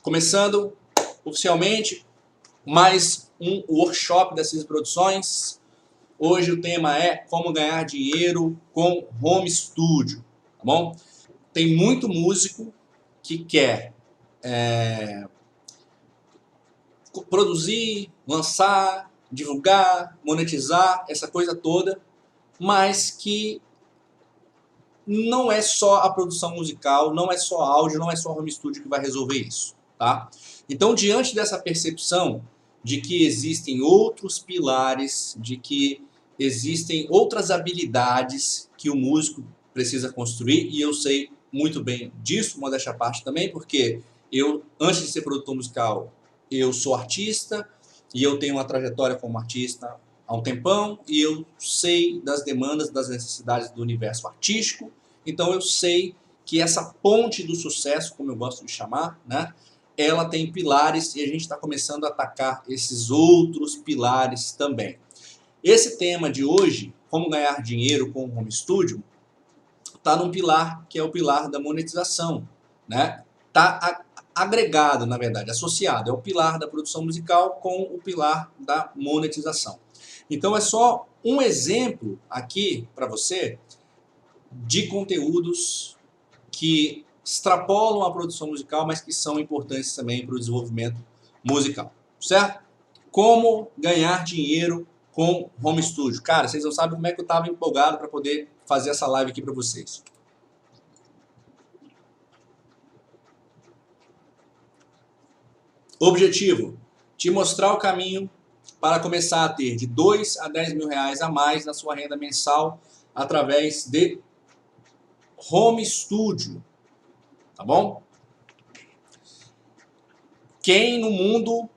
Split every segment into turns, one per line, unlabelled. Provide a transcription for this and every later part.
Começando oficialmente mais um workshop dessas produções. Hoje o tema é como ganhar dinheiro com home studio, tá bom? Tem muito músico que quer produzir, lançar, divulgar, monetizar, essa coisa toda, mas que não é só a produção musical, não é só áudio, não é só home studio que vai resolver isso, tá? Então, diante dessa percepção de que existem outros pilares, de que existem outras habilidades que o músico precisa construir, e eu sei muito bem disso, modéstia à parte também, porque eu, antes de ser produtor musical, eu sou artista e eu tenho uma trajetória como artista há um tempão e eu sei das demandas, das necessidades do universo artístico, então eu sei que essa ponte do sucesso, como eu gosto de chamar, né, ela tem pilares e a gente está começando a atacar esses outros pilares também. Esse tema de hoje, como ganhar dinheiro com o home studio, está num pilar que é o pilar da monetização, né? Está agregado, na verdade, associado, é o pilar da produção musical com o pilar da monetização. Então é só um exemplo aqui para você de conteúdos que extrapolam a produção musical, mas que são importantes também para o desenvolvimento musical, certo? Como ganhar dinheiro com home studio. Cara, vocês não sabem como é que eu estava empolgado para poder fazer essa live aqui para vocês. Objetivo: te mostrar o caminho para começar a ter de 2 a 10 mil reais a mais na sua renda mensal através de home studio, tá bom? Quem no mundo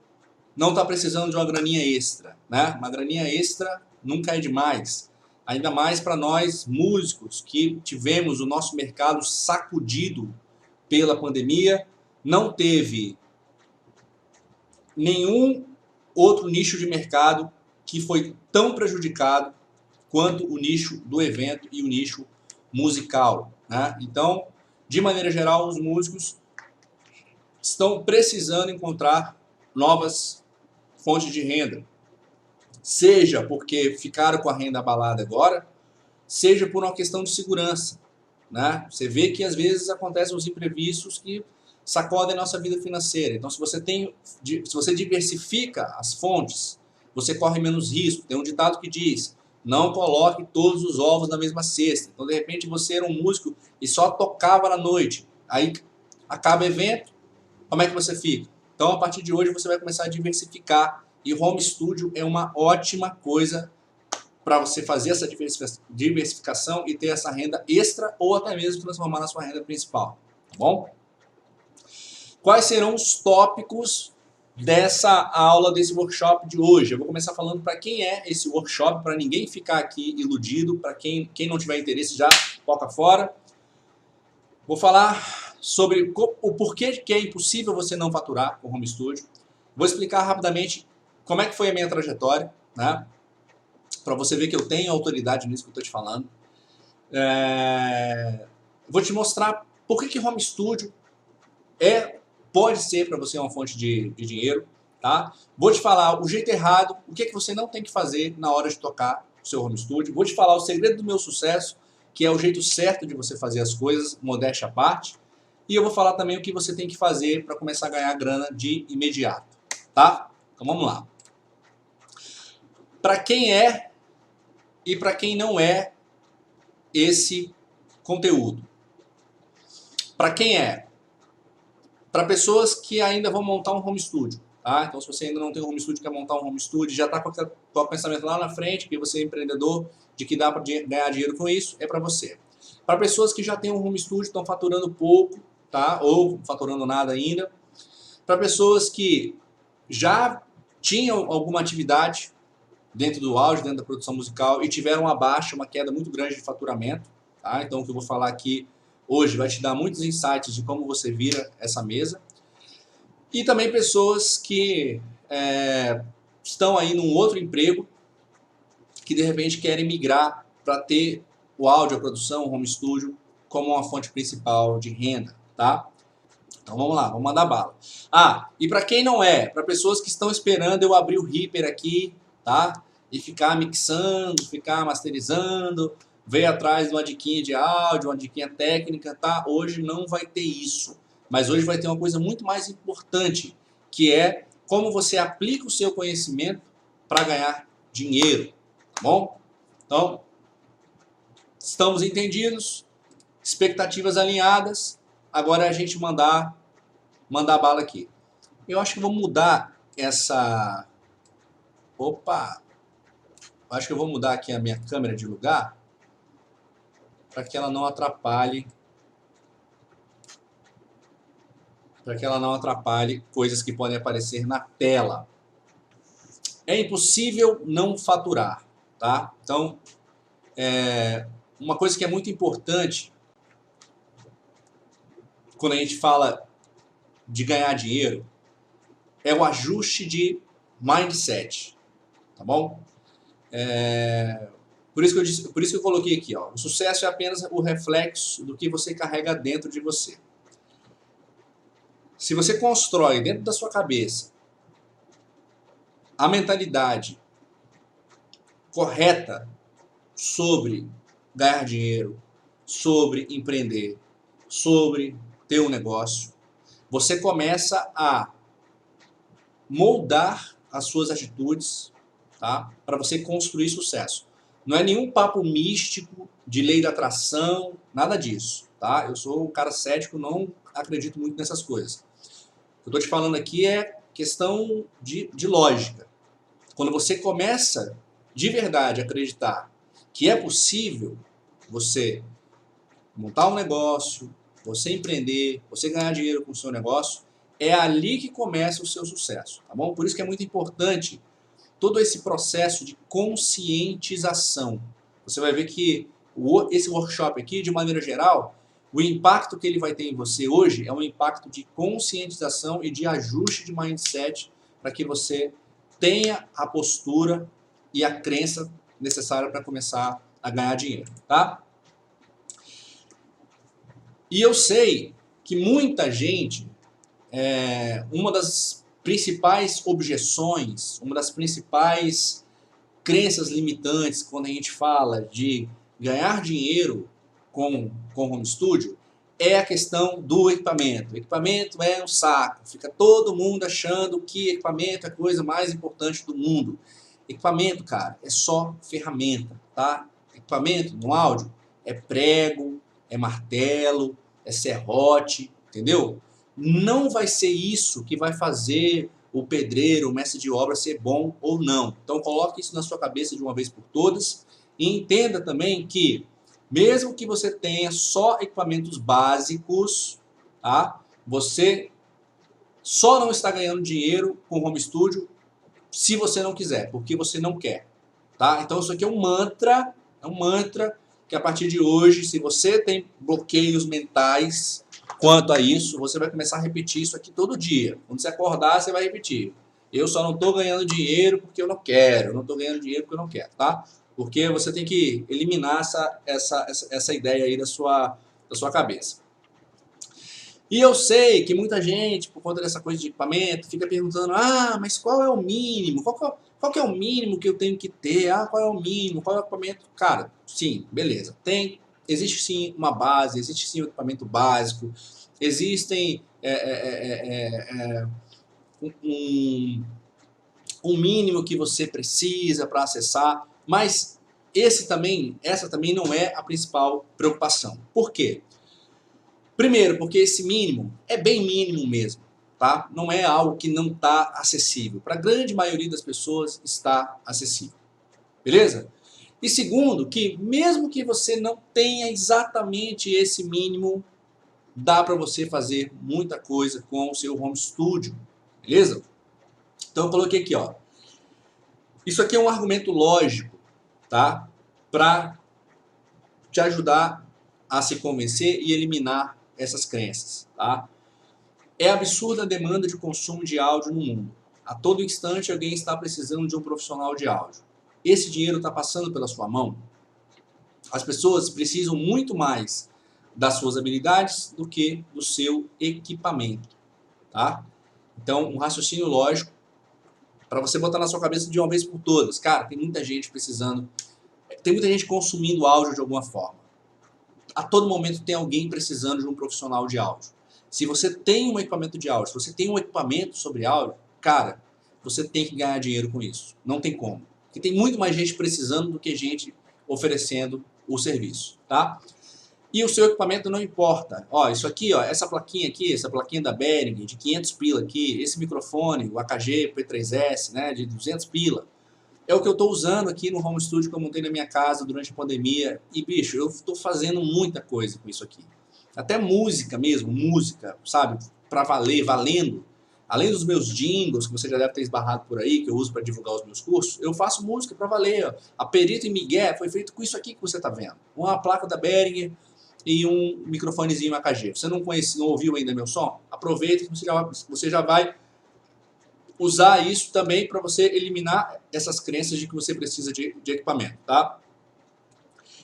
não está precisando de uma graninha extra, né? Uma graninha extra nunca é demais. Ainda mais para nós músicos que tivemos o nosso mercado sacudido pela pandemia, não teve nenhum outro nicho de mercado que foi tão prejudicado quanto o nicho do evento e o nicho musical, né? Então, de maneira geral, os músicos estão precisando encontrar novas fontes de renda, seja porque ficaram com a renda abalada agora, seja por uma questão de segurança, né? Você vê que às vezes acontecem os imprevistos que sacodem a nossa vida financeira. Então, se você diversifica as fontes, você corre menos risco. Tem um ditado que diz: não coloque todos os ovos na mesma cesta. Então, de repente, você era um músico e só tocava na noite. Aí acaba o evento, como é que você fica? Então, a partir de hoje, você vai começar a diversificar. E o home studio é uma ótima coisa para você fazer essa diversificação e ter essa renda extra ou até mesmo transformar na sua renda principal, tá bom? Quais serão os tópicos dessa aula, desse workshop de hoje? Eu vou começar falando para quem é esse workshop, para ninguém ficar aqui iludido, para quem não tiver interesse já, toca fora. Vou falar sobre o porquê que é impossível você não faturar com home studio. Vou explicar rapidamente como é que foi a minha trajetória, né? Para você ver que eu tenho autoridade nisso que eu estou te falando. Vou te mostrar por que home studio pode ser para você uma fonte de dinheiro, tá? Vou te falar o jeito errado, o que você não tem que fazer na hora de tocar o seu home studio. Vou te falar o segredo do meu sucesso, que é o jeito certo de você fazer as coisas, modéstia à parte. E eu vou falar também o que você tem que fazer para começar a ganhar grana de imediato, tá? Então vamos lá. Para quem é e para quem não é esse conteúdo? Para quem é? Para pessoas que ainda vão montar um home studio, tá? Então, se você ainda não tem um home studio, quer montar um home studio, já está com o pensamento lá na frente, que você é empreendedor, de que dá para ganhar dinheiro com isso, é para você. Para pessoas que já têm um home studio, estão faturando pouco, tá? Ou faturando nada ainda. Para pessoas que já tinham alguma atividade dentro do áudio, dentro da produção musical, e tiveram uma baixa, uma queda muito grande de faturamento, tá? Então, o que eu vou falar aqui hoje vai te dar muitos insights de como você vira essa mesa. E também pessoas que estão aí num outro emprego, que de repente querem migrar para ter o áudio, a produção, o home studio, como uma fonte principal de renda, tá? Então vamos lá, vamos mandar bala. Ah, e para quem não é, para pessoas que estão esperando eu abrir o Reaper aqui, tá? E ficar mixando, ficar masterizando, ver atrás de uma diquinha de áudio, uma diquinha técnica, tá? Hoje não vai ter isso. Mas hoje vai ter uma coisa muito mais importante, que é como você aplica o seu conhecimento para ganhar dinheiro, tá bom? Então, estamos entendidos, expectativas alinhadas, agora é a gente mandar bala aqui. Eu acho que vou mudar essa... Opa! Acho que eu vou mudar aqui a minha câmera de lugar para que ela não atrapalhe coisas que podem aparecer na tela. É impossível não faturar, tá? Então, uma coisa que é muito importante quando a gente fala de ganhar dinheiro é o ajuste de mindset, tá bom? Por isso que eu coloquei aqui, ó, o sucesso é apenas o reflexo do que você carrega dentro de você. Se você constrói dentro da sua cabeça a mentalidade correta sobre ganhar dinheiro, sobre empreender, sobre ter um negócio, você começa a moldar as suas atitudes, tá? Para você construir sucesso. Não é nenhum papo místico de lei da atração, nada disso, tá? Eu sou um cara cético, não acredito muito nessas coisas. O que eu estou te falando aqui é questão de lógica. Quando você começa de verdade a acreditar que é possível você montar um negócio, você empreender, você ganhar dinheiro com o seu negócio, é ali que começa o seu sucesso, tá bom? Por isso que é muito importante todo esse processo de conscientização. Você vai ver que esse workshop aqui, de maneira geral, o impacto que ele vai ter em você hoje é um impacto de conscientização e de ajuste de mindset para que você tenha a postura e a crença necessária para começar a ganhar dinheiro, tá? E eu sei que muita gente, uma das principais objeções, uma das principais crenças limitantes quando a gente fala de ganhar dinheiro com home studio é a questão do equipamento. O equipamento é um saco, fica todo mundo achando que equipamento é a coisa mais importante do mundo. Equipamento, cara, é só ferramenta, tá? Equipamento no áudio é prego, é martelo, é serrote, entendeu? Não vai ser isso que vai fazer o pedreiro, o mestre de obra ser bom ou não. Então coloque isso na sua cabeça de uma vez por todas e entenda também que mesmo que você tenha só equipamentos básicos, tá? Você só não está ganhando dinheiro com home studio se você não quiser, porque você não quer, tá? Então isso aqui é um mantra que a partir de hoje, se você tem bloqueios mentais quanto a isso, você vai começar a repetir isso aqui todo dia. Quando você acordar, você vai repetir. Eu só não estou ganhando dinheiro porque eu não quero, eu não estou ganhando dinheiro porque eu não quero, tá? Porque você tem que eliminar essa ideia aí da sua cabeça. E eu sei que muita gente, por conta dessa coisa de equipamento, fica perguntando, mas qual é o mínimo? Qual que é o mínimo que eu tenho que ter? Qual é o mínimo? Qual é o equipamento? Cara, sim, beleza. Existe sim uma base, existe sim um equipamento básico, existem um mínimo que você precisa para acessar, mas essa também não é a principal preocupação. Por quê? Primeiro, porque esse mínimo é bem mínimo mesmo, tá? Não é algo que não está acessível. Para a grande maioria das pessoas está acessível, beleza? E segundo, que mesmo que você não tenha exatamente esse mínimo, dá para você fazer muita coisa com o seu home studio, beleza? Então eu coloquei aqui, ó. Isso aqui é um argumento lógico, tá? Para te ajudar a se convencer e eliminar essas crenças, tá? É absurda a demanda de consumo de áudio no mundo. A todo instante alguém está precisando de um profissional de áudio. Esse dinheiro está passando pela sua mão? As pessoas precisam muito mais das suas habilidades do que do seu equipamento, tá? Então, um raciocínio lógico para você botar na sua cabeça de uma vez por todas. Cara, tem muita gente precisando, tem muita gente consumindo áudio de alguma forma. A todo momento tem alguém precisando de um profissional de áudio. Se você tem um equipamento de áudio, se você tem um equipamento sobre áudio, cara, você tem que ganhar dinheiro com isso. Não tem como. Porque tem muito mais gente precisando do que gente oferecendo o serviço, tá? E o seu equipamento não importa. Ó, isso aqui, ó, essa plaquinha da Behringer de 500 pila aqui, esse microfone, o AKG P3S, né, de 200 pila. É o que eu estou usando aqui no home studio que eu montei na minha casa durante a pandemia. E, bicho, eu estou fazendo muita coisa com isso aqui. Até música mesmo, música, sabe? Pra valer, valendo. Além dos meus jingles, que você já deve ter esbarrado por aí, que eu uso para divulgar os meus cursos, eu faço música para valer. Ó. A Perito em Miguel foi feito com isso aqui que você está vendo. Uma placa da Behringer e um microfonezinho AKG. Você não conhece, não ouviu ainda meu som? Aproveita que você já vai usar isso também para você eliminar essas crenças de que você precisa de equipamento, tá?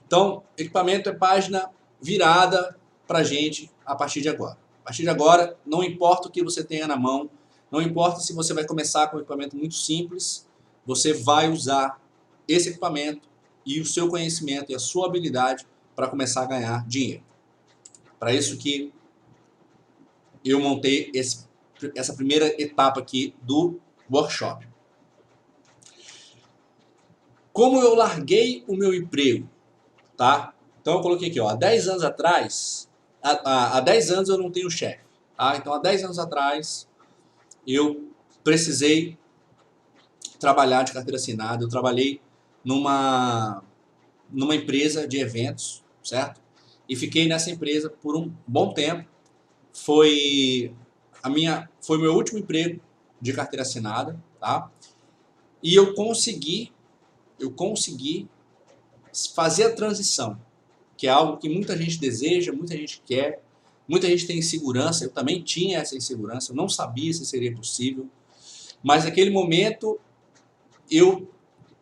Então, equipamento é página virada para gente a partir de agora. A partir de agora, não importa o que você tenha na mão, não importa se você vai começar com um equipamento muito simples, você vai usar esse equipamento e o seu conhecimento e a sua habilidade para começar a ganhar dinheiro. Para isso que eu montei essa primeira etapa aqui do workshop. Como eu larguei o meu emprego, tá? Então eu coloquei aqui, ó, há 10 anos atrás, há 10 anos eu não tenho chefe, tá? Então há 10 anos atrás eu precisei trabalhar de carteira assinada, eu trabalhei numa empresa de eventos, certo? E fiquei nessa empresa por um bom tempo. Foi meu último emprego de carteira assinada, tá? E eu consegui fazer a transição, que é algo que muita gente deseja, muita gente quer, muita gente tem insegurança, eu também tinha essa insegurança, eu não sabia se seria possível, mas naquele momento eu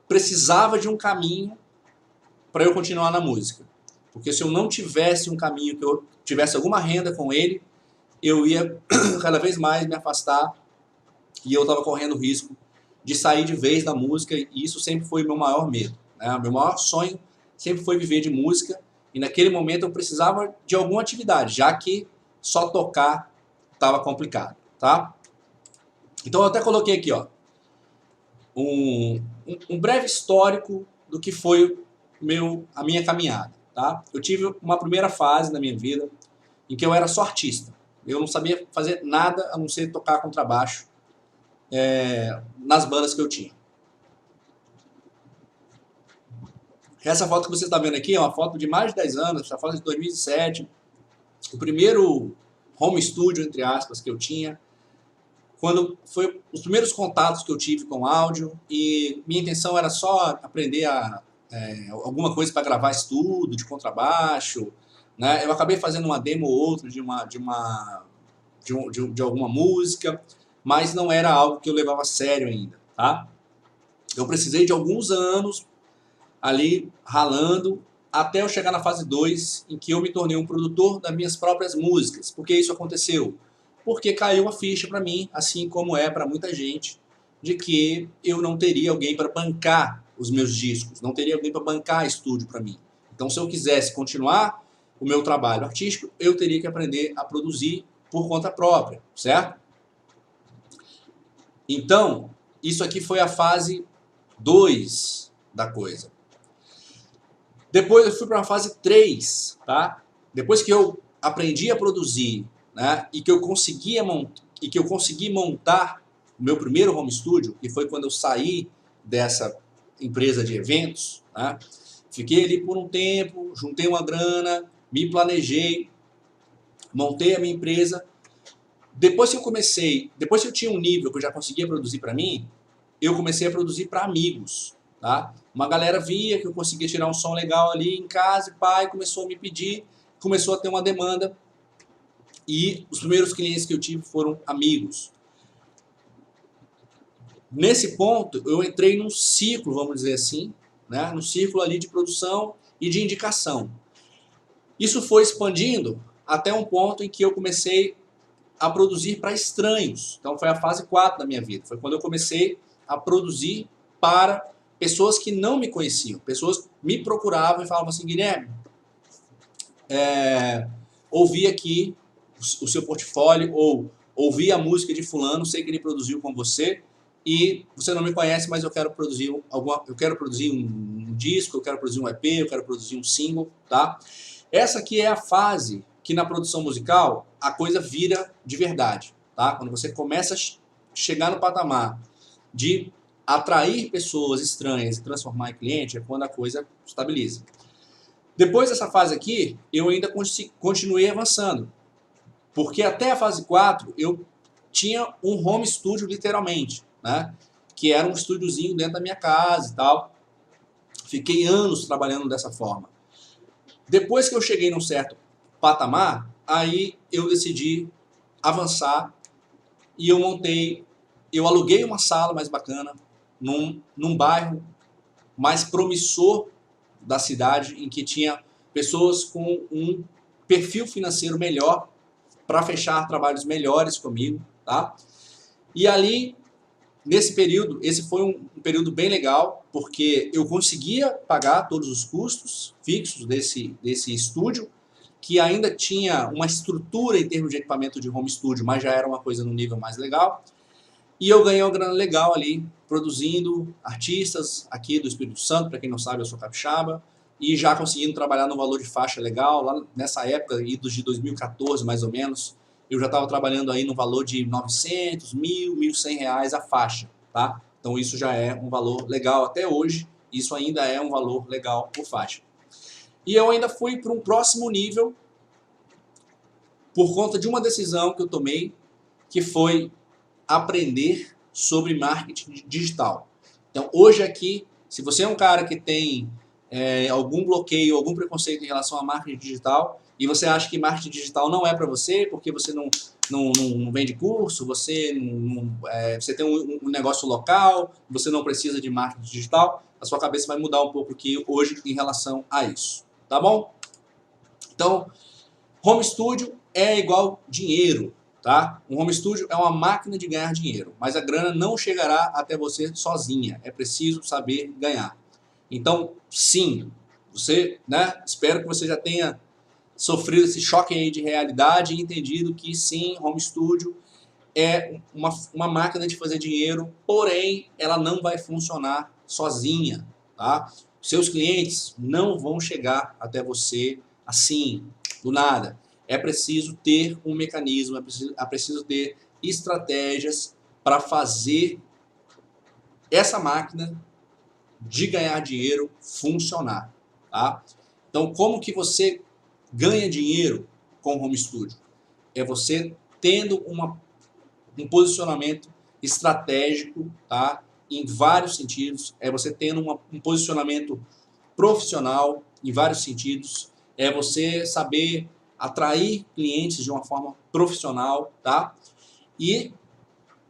precisava de um caminho para eu continuar na música, porque se eu não tivesse um caminho, que eu tivesse alguma renda com ele, eu ia cada vez mais me afastar e eu estava correndo o risco de sair de vez da música, e isso sempre foi o meu maior medo, né? Meu maior sonho sempre foi viver de música, e naquele momento eu precisava de alguma atividade, já que só tocar estava complicado, tá? Então eu até coloquei aqui, ó, um breve histórico do que foi a minha caminhada, tá? Eu tive uma primeira fase na minha vida em que eu era só artista. Eu não sabia fazer nada a não ser tocar contrabaixo nas bandas que eu tinha. Essa foto que você está vendo aqui é uma foto de mais de 10 anos, essa foto é de 2007. O primeiro home studio, entre aspas, que eu tinha. Quando foi os primeiros contatos que eu tive com áudio, e minha intenção era só aprender alguma coisa para gravar estudo de contrabaixo, né? Eu acabei fazendo uma demo ou outra de alguma música, mas não era algo que eu levava a sério ainda, tá? Eu precisei de alguns anos ali ralando até eu chegar na fase 2, em que eu me tornei um produtor das minhas próprias músicas. Por que isso aconteceu? Porque caiu a ficha para mim, assim como é para muita gente, de que eu não teria alguém para bancar os meus discos, não teria alguém para bancar estúdio para mim. Então, se eu quisesse continuar o meu trabalho artístico, eu teria que aprender a produzir por conta própria, certo? Então, isso aqui foi a fase 2 da coisa. Depois eu fui para uma fase 3, tá? Depois que eu aprendi a produzir, né, e que eu consegui montar o meu primeiro home studio, que foi quando eu saí dessa empresa de eventos, né? Fiquei ali por um tempo, juntei uma grana, me planejei, montei a minha empresa. Depois que eu tinha um nível que eu já conseguia produzir para mim, eu comecei a produzir para amigos, tá? Uma galera via que eu conseguia tirar um som legal ali em casa, e pai começou a me pedir, começou a ter uma demanda, e os primeiros clientes que eu tive foram amigos. Nesse ponto, eu entrei num ciclo, vamos dizer assim, né? Num ciclo ali de produção e de indicação. Isso foi expandindo até um ponto em que eu comecei a produzir para estranhos. Então foi a fase 4 da minha vida. Foi quando eu comecei a produzir para pessoas que não me conheciam. Pessoas me procuravam e falavam assim, Guilherme, ouvi aqui o seu portfólio, ou ouvi a música de fulano, sei que ele produziu com você, e você não me conhece, mas eu quero produzir um disco, eu quero produzir um EP, eu quero produzir um single, tá? Essa aqui é a fase que na produção musical a coisa vira de verdade, tá? Quando você começa a chegar no patamar de atrair pessoas estranhas e transformar em cliente, é quando a coisa estabiliza. Depois dessa fase aqui, eu ainda continuei avançando, porque até a fase 4 eu tinha um home studio literalmente, né? Que era um estúdiozinho dentro da minha casa e tal. Fiquei anos trabalhando dessa forma. Depois que eu cheguei num certo patamar, aí eu decidi avançar e eu aluguei uma sala mais bacana num bairro mais promissor da cidade, em que tinha pessoas com um perfil financeiro melhor para fechar trabalhos melhores comigo, tá? E ali, nesse período, esse foi um período bem legal, porque eu conseguia pagar todos os custos fixos desse estúdio, que ainda tinha uma estrutura em termos de equipamento de home studio, mas já era uma coisa no nível mais legal. E eu ganhei uma grana legal ali, produzindo artistas aqui do Espírito Santo, para quem não sabe, eu sou capixaba, e já conseguindo trabalhar no valor de faixa legal, lá nessa época, idos de 2014 mais ou menos, eu já estava trabalhando aí no valor de 900, 1.000, 1.100 reais a faixa, tá? Então isso já é um valor legal até hoje, isso ainda é um valor legal por faixa. E eu ainda fui para um próximo nível por conta de uma decisão que eu tomei, que foi aprender sobre marketing digital. Então, hoje aqui, se você é um cara que tem algum bloqueio, algum preconceito em relação a marketing digital, e você acha que marketing digital não é para você, porque você não vende curso, você tem um negócio local, você não precisa de marketing digital, a sua cabeça vai mudar um pouco aqui hoje em relação a isso. Tá bom? Então, home studio é igual dinheiro. Tá? Um home studio é uma máquina de ganhar dinheiro, mas a grana não chegará até você sozinha. É preciso saber ganhar. Então, sim, espero que você já tenha sofrido esse choque aí de realidade e entendido que sim, home studio é uma máquina de fazer dinheiro, porém ela não vai funcionar sozinha. Tá? Seus clientes não vão chegar até você assim, do nada. É preciso ter um mecanismo, é preciso ter estratégias para fazer essa máquina de ganhar dinheiro funcionar. Tá? Então, como que você ganha dinheiro com o home studio? É você tendo um posicionamento estratégico, tá? Em vários sentidos. É você tendo um posicionamento profissional em vários sentidos. É você saber atrair clientes de uma forma profissional, tá? E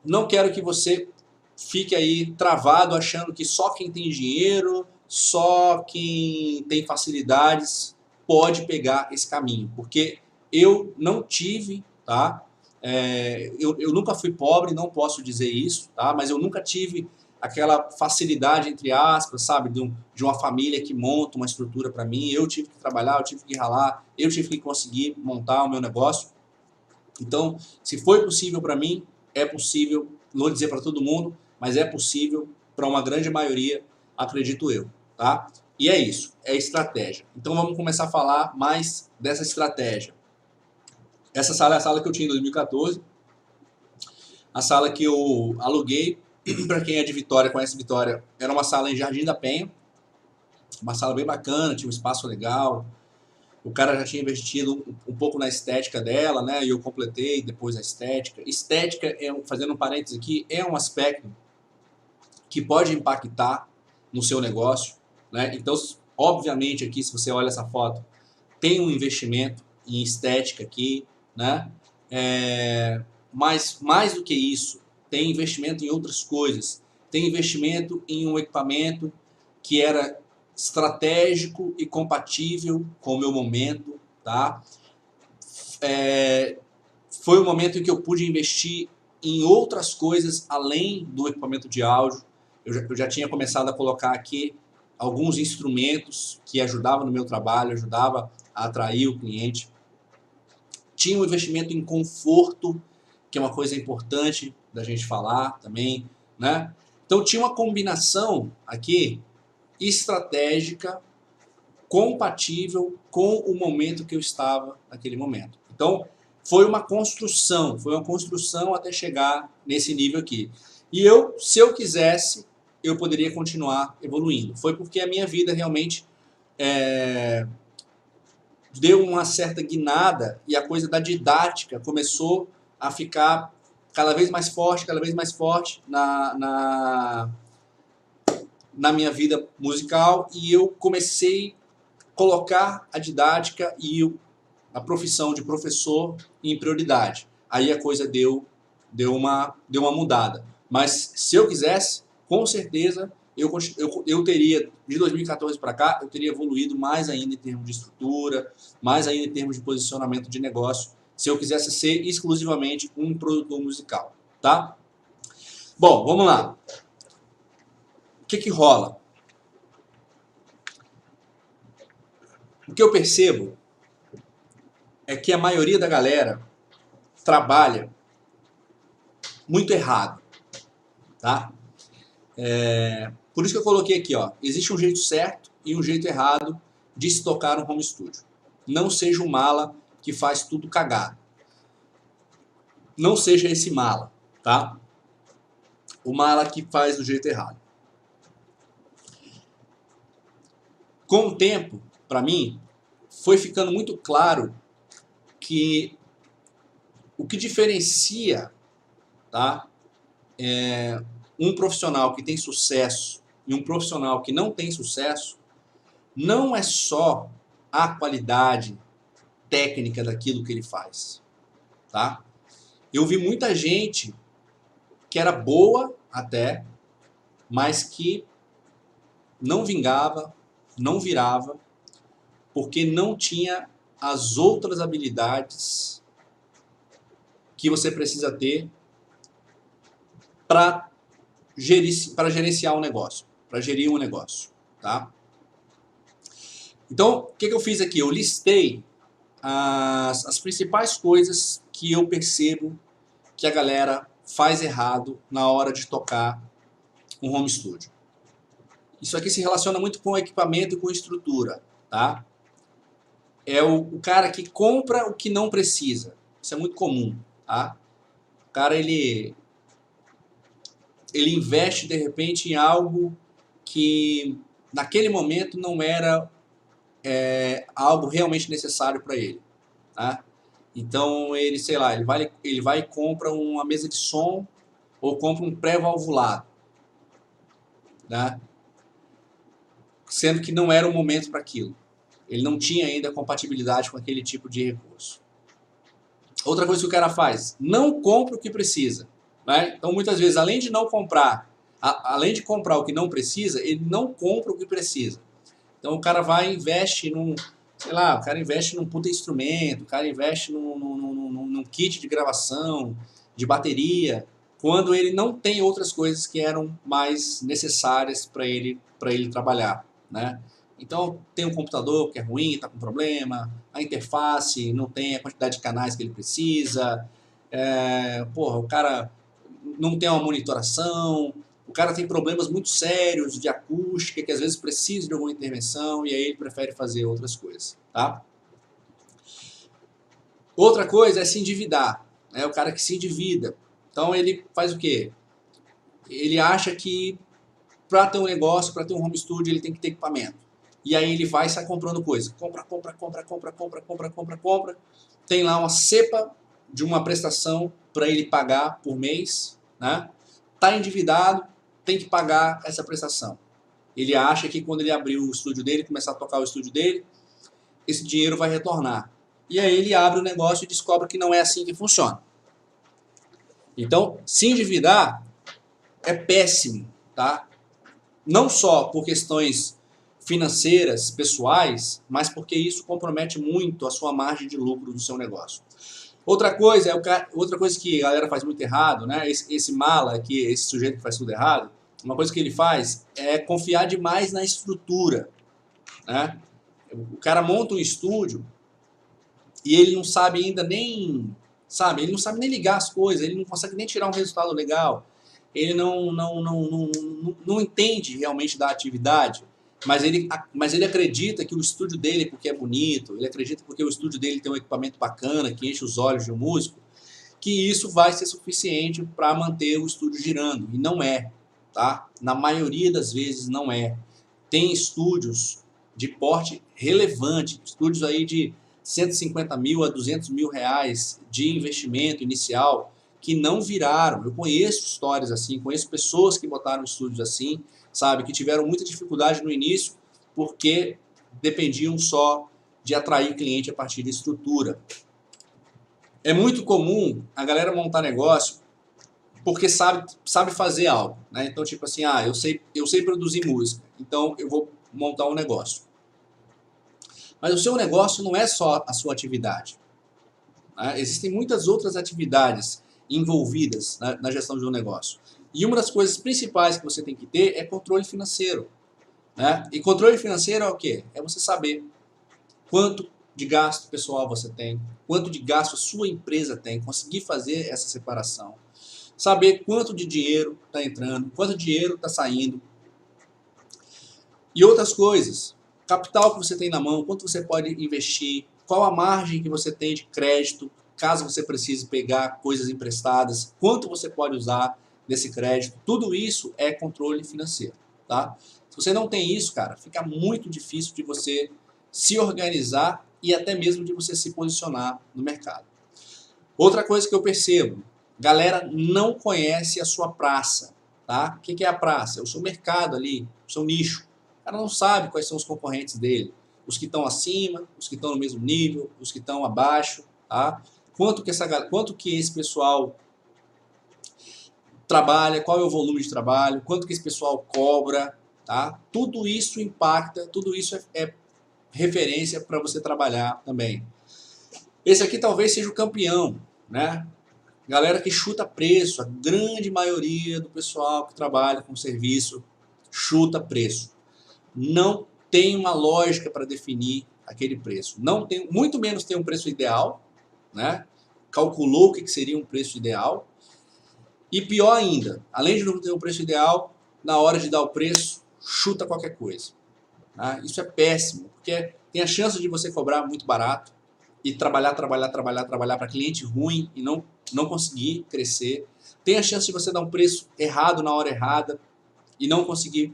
não quero que você fique aí travado achando que só quem tem dinheiro, só quem tem facilidades pode pegar esse caminho, porque eu não tive, tá? Eu nunca fui pobre, não posso dizer isso, tá? Mas eu nunca tive aquela facilidade, entre aspas, sabe, de uma família que monta uma estrutura para mim. Eu tive que trabalhar, eu tive que ralar, eu tive que conseguir montar o meu negócio. Então, se foi possível para mim, é possível, não vou dizer para todo mundo, mas é possível para uma grande maioria, acredito eu, tá? E é isso, é estratégia. Então vamos começar a falar mais dessa estratégia. Essa sala é a sala que eu tinha em 2014, a sala que eu aluguei, para quem é de Vitória, conhece Vitória, era uma sala em Jardim da Penha, uma sala bem bacana, tinha um espaço legal, o cara já tinha investido um pouco na estética dela, né? E eu completei depois a estética. Estética, fazendo um parênteses aqui, é um aspecto que pode impactar no seu negócio, né? Então, obviamente aqui, se você olha essa foto, tem um investimento em estética aqui, né? Mas mais do que isso, tem investimento em outras coisas. Tem investimento em um equipamento que era estratégico e compatível com o meu momento, tá? Foi o momento em que eu pude investir em outras coisas além do equipamento de áudio. Eu já tinha começado a colocar aqui alguns instrumentos que ajudavam no meu trabalho, ajudava a atrair o cliente. Tinha um investimento em conforto, que é uma coisa importante da gente falar também, né? Então tinha uma combinação aqui estratégica, compatível com o momento que eu estava naquele momento. Então foi uma construção até chegar nesse nível aqui. E eu, se eu quisesse, eu poderia continuar evoluindo. Foi porque a minha vida realmente deu uma certa guinada e a coisa da didática começou a ficar cada vez mais forte na minha vida musical, e eu comecei a colocar a didática e a profissão de professor em prioridade. Aí a coisa deu uma mudada. Mas se eu quisesse, com certeza, eu teria, de 2014 para cá, eu teria evoluído mais ainda em termos de estrutura, mais ainda em termos de posicionamento de negócio, se eu quisesse ser exclusivamente um produtor musical, tá? Bom, vamos lá. O que rola? O que eu percebo é que a maioria da galera trabalha muito errado, tá? Por isso que eu coloquei aqui, ó, existe um jeito certo e um jeito errado de se tocar no home studio. Não seja um mala que faz tudo cagado. Não seja esse mala, tá? O mala que faz do jeito errado. Com o tempo, para mim, foi ficando muito claro que o que diferencia, tá, um profissional que tem sucesso e um profissional que não tem sucesso não é só a qualidade técnica daquilo que ele faz, tá? Eu vi muita gente que era boa até, mas que não vingava, não virava, porque não tinha as outras habilidades que você precisa ter para gerenciar um negócio, para gerir um negócio, tá? Então, o que eu fiz aqui? Eu listei as principais coisas que eu percebo que a galera faz errado na hora de tocar um home studio. Isso aqui se relaciona muito com equipamento e com estrutura, tá? É o cara que compra o que não precisa. Isso é muito comum, tá? O cara, ele investe, de repente, em algo que, naquele momento, não era algo realmente necessário para ele, tá? Então, ele, sei lá, ele vai e compra uma mesa de som ou compra um pré-valvulado, né? Sendo que não era o momento para aquilo. Ele não tinha ainda compatibilidade com aquele tipo de recurso. Outra coisa que o cara faz, não compra o que precisa, né? Então, muitas vezes, além de não comprar, além de comprar o que não precisa, ele não compra o que precisa. Então, o cara vai e investe num, sei lá, o cara investe num puta instrumento, o cara investe num kit de gravação, de bateria, quando ele não tem outras coisas que eram mais necessárias para ele trabalhar, né? Então, tem um computador que é ruim, está com problema, a interface não tem a quantidade de canais que ele precisa, o cara não tem uma monitoração, o cara tem problemas muito sérios de acústica, que às vezes precisa de alguma intervenção, e aí ele prefere fazer outras coisas, tá? Outra coisa é se endividar, né? O cara que se endivida. Então ele faz o quê? Ele acha que para ter um negócio, para ter um home studio, ele tem que ter equipamento. E aí ele vai e sai comprando coisa. Compra. Tem lá uma cepa de uma prestação para ele pagar por mês, né? Tá endividado, tem que pagar essa prestação. Ele acha que quando ele abrir o estúdio dele, começar a tocar o estúdio dele, esse dinheiro vai retornar. E aí ele abre o negócio e descobre que não é assim que funciona. Então, se endividar é péssimo, tá? Não só por questões financeiras, pessoais, mas porque isso compromete muito a sua margem de lucro do seu negócio. Outra coisa, outra coisa que a galera faz muito errado, né? Esse mala aqui, esse sujeito que faz tudo errado, uma coisa que ele faz é confiar demais na estrutura, né? O cara monta um estúdio e ele não sabe ainda nem, sabe, ele não sabe nem ligar as coisas, ele não consegue nem tirar um resultado legal, ele não entende realmente da atividade, mas ele acredita que o estúdio dele, porque é bonito, ele acredita porque o estúdio dele tem um equipamento bacana, que enche os olhos de um músico, que isso vai ser suficiente para manter o estúdio girando, e não é, tá? Na maioria das vezes não é. Tem estúdios de porte relevante, estúdios aí de 150 mil a 200 mil reais de investimento inicial que não viraram. Eu conheço histórias assim, conheço pessoas que botaram estúdios assim, sabe, que tiveram muita dificuldade no início porque dependiam só de atrair cliente a partir de estrutura. É muito comum a galera montar negócio porque sabe fazer algo, né? Então, tipo assim, eu sei produzir música, então eu vou montar um negócio. Mas o seu negócio não é só a sua atividade, né? Existem muitas outras atividades envolvidas na gestão de um negócio. E uma das coisas principais que você tem que ter é controle financeiro, né? E controle financeiro é o quê? É você saber quanto de gasto pessoal você tem, quanto de gasto a sua empresa tem, conseguir fazer essa separação. Saber quanto de dinheiro está entrando, quanto de dinheiro está saindo. E outras coisas. Capital que você tem na mão, quanto você pode investir, qual a margem que você tem de crédito, caso você precise pegar coisas emprestadas, quanto você pode usar desse crédito. Tudo isso é controle financeiro, tá? Se você não tem isso, cara, fica muito difícil de você se organizar e até mesmo de você se posicionar no mercado. Outra coisa que eu percebo, galera não conhece a sua praça, tá? O que é a praça? É o seu mercado ali, o seu nicho. O cara não sabe quais são os concorrentes dele. Os que estão acima, os que estão no mesmo nível, os que estão abaixo, tá? Quanto que esse pessoal trabalha, qual é o volume de trabalho, quanto que esse pessoal cobra, tá? Tudo isso impacta, tudo isso é referência para você trabalhar também. Esse aqui talvez seja o campeão, né? Galera que chuta preço, a grande maioria do pessoal que trabalha com serviço chuta preço. Não tem uma lógica para definir aquele preço. Não tem, muito menos tem um preço ideal, né? Calculou o que seria um preço ideal. E pior ainda, além de não ter um preço ideal, na hora de dar o preço, chuta qualquer coisa. Tá? Isso é péssimo, porque tem a chance de você cobrar muito barato e trabalhar para cliente ruim e não conseguir crescer. Tem a chance de você dar um preço errado na hora errada e não conseguir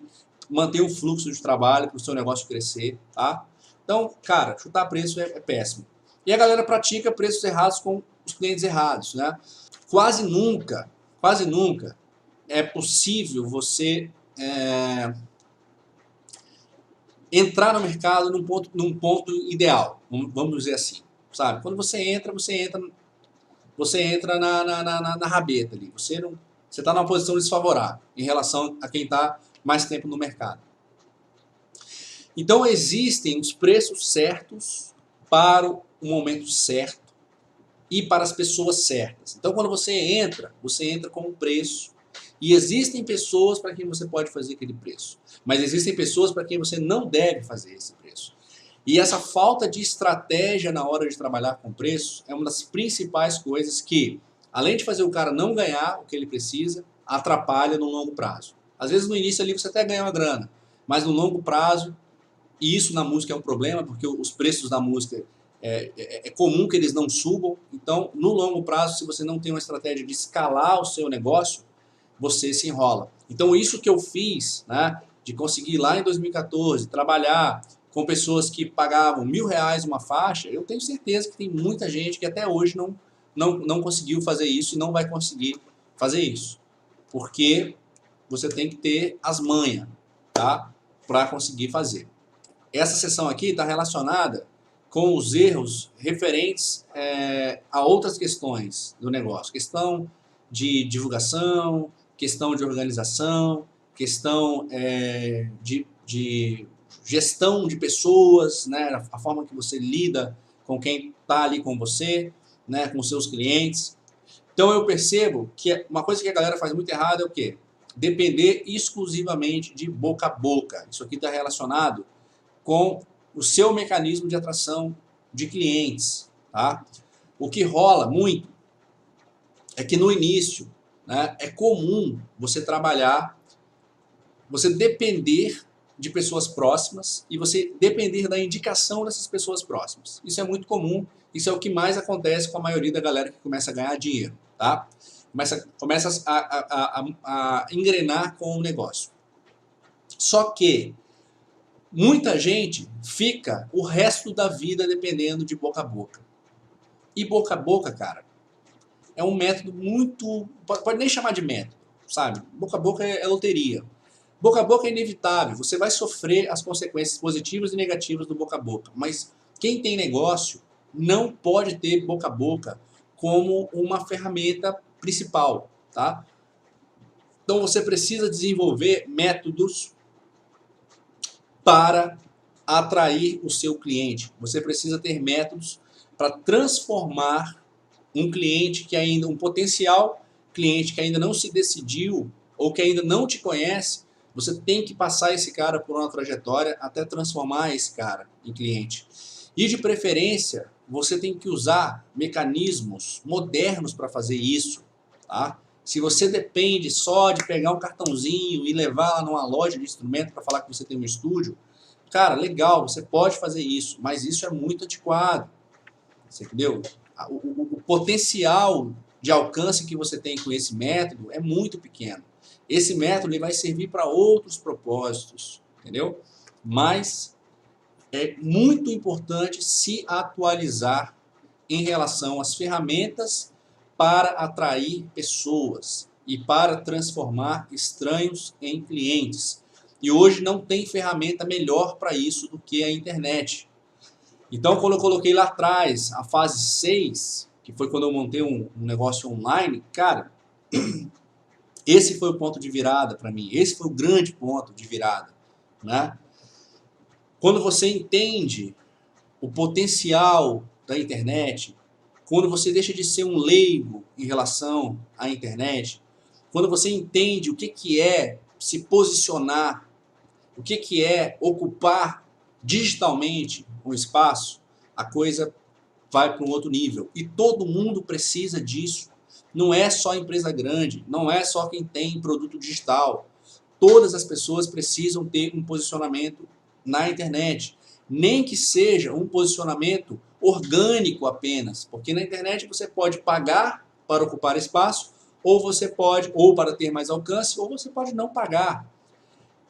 manter um fluxo de trabalho para o seu negócio crescer, tá? Então, cara, chutar preço é péssimo. E a galera pratica preços errados com os clientes errados, né? Quase nunca é possível você entrar no mercado num ponto ideal, vamos dizer assim, sabe? Quando você entra na rabeta ali. Você está numa posição desfavorável em relação a quem está mais tempo no mercado. Então existem os preços certos para o momento certo e para as pessoas certas. Então quando você entra com um preço e existem pessoas para quem você pode fazer aquele preço, mas existem pessoas para quem você não deve fazer esse preço. E essa falta de estratégia na hora de trabalhar com preço é uma das principais coisas que, além de fazer o cara não ganhar o que ele precisa, atrapalha no longo prazo. Às vezes no início ali você até ganha uma grana, mas no longo prazo, e isso na música é um problema, porque os preços da música é comum que eles não subam. Então, no longo prazo, se você não tem uma estratégia de escalar o seu negócio, você se enrola. Então, isso que eu fiz, né, de conseguir lá em 2014 trabalhar com pessoas que pagavam R$1.000 uma faixa, eu tenho certeza que tem muita gente que até hoje não conseguiu fazer isso e não vai conseguir fazer isso. Porque você tem que ter as manhas, tá, para conseguir fazer. Essa sessão aqui está relacionada com os erros referentes a outras questões do negócio. Questão de divulgação, questão de organização, questão de gestão de pessoas, né, a forma que você lida com quem está ali com você, né, com seus clientes. Então eu percebo que uma coisa que a galera faz muito errado é o quê? Depender exclusivamente de boca a boca. Isso aqui está relacionado com o seu mecanismo de atração de clientes, tá? O que rola muito é que no início, né, é comum você trabalhar, você depender de pessoas próximas e você depender da indicação dessas pessoas próximas. Isso é muito comum, isso é o que mais acontece com a maioria da galera que começa a ganhar dinheiro, tá? Começa a engrenar com o negócio. Só que muita gente fica o resto da vida dependendo de boca a boca. E boca a boca, cara, é um método muito... Pode nem chamar de método, sabe? Boca a boca é loteria. Boca a boca é inevitável, você vai sofrer as consequências positivas e negativas do boca a boca. Mas quem tem negócio não pode ter boca a boca como uma ferramenta principal, tá? Então você precisa desenvolver métodos para atrair o seu cliente. Você precisa ter métodos para transformar um cliente que ainda, um potencial cliente que ainda não se decidiu ou que ainda não te conhece. Você tem que passar esse cara por uma trajetória até transformar esse cara em cliente. E de preferência, você tem que usar mecanismos modernos para fazer isso, tá? Se você depende só de pegar um cartãozinho e levar lá numa loja de instrumento para falar que você tem um estúdio, cara, legal, você pode fazer isso, mas isso é muito antiquado. Você entendeu? O potencial de alcance que você tem com esse método é muito pequeno. Esse método ele vai servir para outros propósitos, entendeu? Mas é muito importante se atualizar em relação às ferramentas para atrair pessoas e para transformar estranhos em clientes. E hoje não tem ferramenta melhor para isso do que a internet. Então, quando eu coloquei lá atrás a fase 6, que foi quando eu montei um negócio online, cara, esse foi o ponto de virada para mim. Esse foi o grande ponto de virada, né? Quando você entende o potencial da internet, quando você deixa de ser um leigo em relação à internet, quando você entende o que é se posicionar, o que é ocupar digitalmente um espaço, a coisa vai para um outro nível. E todo mundo precisa disso. Não é só empresa grande, não é só quem tem produto digital. Todas as pessoas precisam ter um posicionamento na internet. Nem que seja um posicionamento orgânico apenas, porque na internet você pode pagar para ocupar espaço, ou você pode, ou para ter mais alcance, ou você pode não pagar.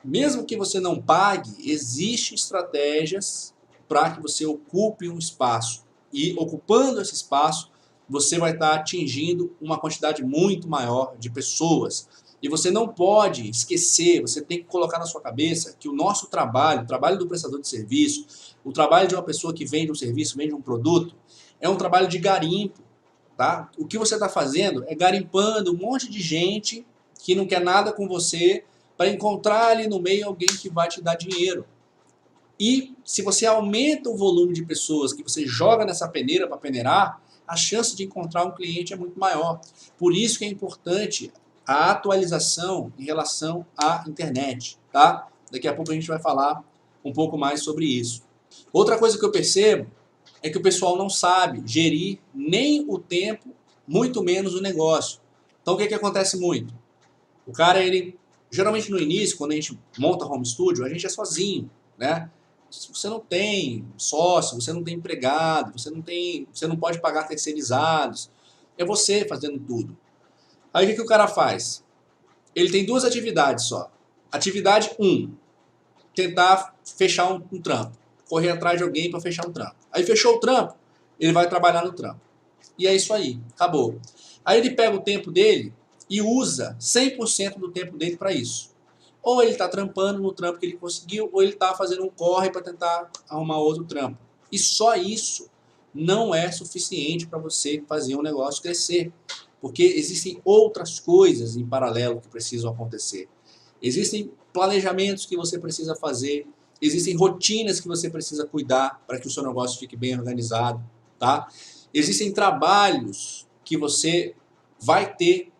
Mesmo que você não pague, existem estratégias para que você ocupe um espaço. E ocupando esse espaço, você vai estar atingindo uma quantidade muito maior de pessoas. E você não pode esquecer, você tem que colocar na sua cabeça que o nosso trabalho, o trabalho do prestador de serviço, o trabalho de uma pessoa que vende um serviço, vende um produto, é um trabalho de garimpo. Tá? O que você está fazendo é garimpando um monte de gente que não quer nada com você para encontrar ali no meio alguém que vai te dar dinheiro. E se você aumenta o volume de pessoas que você joga nessa peneira para peneirar, a chance de encontrar um cliente é muito maior. Por isso que é importante a atualização em relação à internet, tá? Daqui a pouco a gente vai falar um pouco mais sobre isso. Outra coisa que eu percebo é que o pessoal não sabe gerir nem o tempo, muito menos o negócio. Então o que acontece muito? O cara, geralmente no início, quando a gente monta home studio, a gente é sozinho, né? Você não tem sócio, você não tem empregado, você não pode pagar terceirizados. É você fazendo tudo. Aí o que o cara faz? Ele tem duas atividades só. Atividade 1, tentar fechar um trampo. Correr atrás de alguém para fechar um trampo. Aí fechou o trampo, ele vai trabalhar no trampo. E é isso aí, acabou. Aí ele pega o tempo dele e usa 100% do tempo dele para isso. Ou ele está trampando no trampo que ele conseguiu, ou ele está fazendo um corre para tentar arrumar outro trampo. E só isso não é suficiente para você fazer um negócio crescer. Porque existem outras coisas em paralelo que precisam acontecer. Existem planejamentos que você precisa fazer, Existem rotinas que você precisa cuidar para que o seu negócio fique bem organizado, tá? Existem trabalhos que você vai ter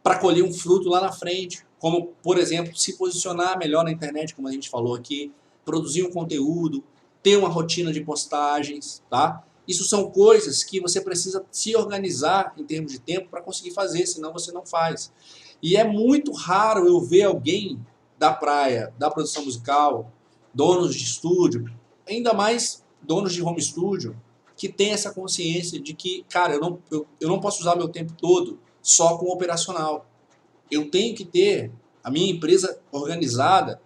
para colher um fruto lá na frente, como, por exemplo, se posicionar melhor na internet, como a gente falou aqui, produzir um conteúdo, ter uma rotina de postagens, tá? Isso são coisas que você precisa se organizar em termos de tempo para conseguir fazer, senão você não faz. E é muito raro eu ver alguém da praia, da produção musical, donos de estúdio, ainda mais donos de home studio, que tem essa consciência de que, cara, eu não posso usar meu tempo todo só com o operacional. Eu tenho que ter a minha empresa organizada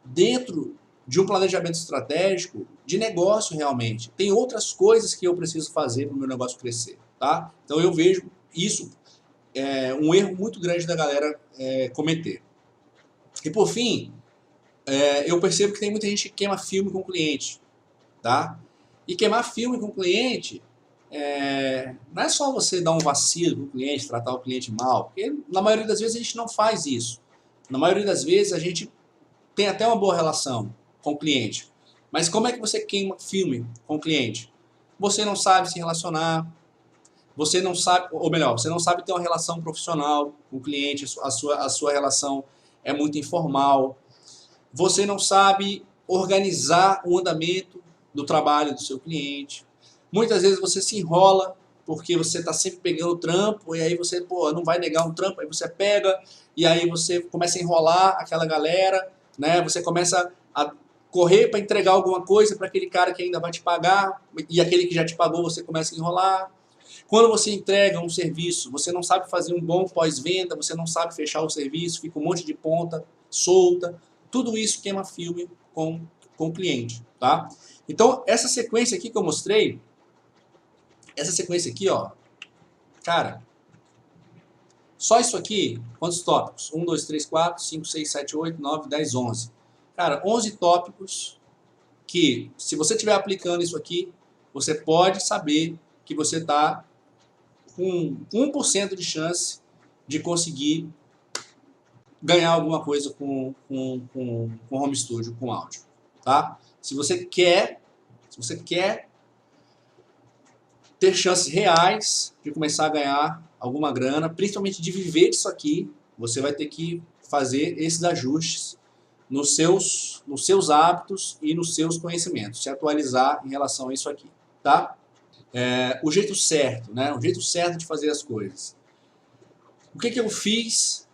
dentro de um planejamento estratégico de negócio realmente. Tem outras coisas que eu preciso fazer para o meu negócio crescer, tá? Então eu vejo isso um erro muito grande da galera cometer. E por fim, eu percebo que tem muita gente que queima filme com o cliente, tá? E queimar filme com o cliente não é só você dar um vacilo com o cliente, tratar o cliente mal, porque na maioria das vezes a gente não faz isso. Na maioria das vezes a gente tem até uma boa relação com o cliente. Mas como é que você queima filme com o cliente? Você não sabe se relacionar, você não sabe, ou melhor, você não sabe ter uma relação profissional com o cliente, a sua relação é muito informal. Você não sabe organizar o andamento do trabalho do seu cliente. Muitas vezes você se enrola porque você está sempre pegando o trampo e aí você, pô, não vai negar um trampo, aí você pega e aí você começa a enrolar aquela galera, né? Você começa a correr para entregar alguma coisa para aquele cara que ainda vai te pagar e aquele que já te pagou você começa a enrolar. Quando você entrega um serviço, você não sabe fazer um bom pós-venda, você não sabe fechar o serviço, fica um monte de ponta solta. Tudo isso queima filme com o cliente, tá? Então, essa sequência aqui que eu mostrei, essa sequência aqui, ó, cara, só isso aqui, quantos tópicos? 1, 2, 3, 4, 5, 6, 7, 8, 9, 10, 11. Cara, 11 tópicos que, se você estiver aplicando isso aqui, você pode saber que você está com 1% de chance de conseguir ganhar alguma coisa com Home Studio, com áudio, tá? Se você quer ter chances reais de começar a ganhar alguma grana, principalmente de viver disso aqui, você vai ter que fazer esses ajustes nos seus hábitos e nos seus conhecimentos, se atualizar em relação a isso aqui, tá? O jeito certo, né? O jeito certo de fazer as coisas. O que eu fiz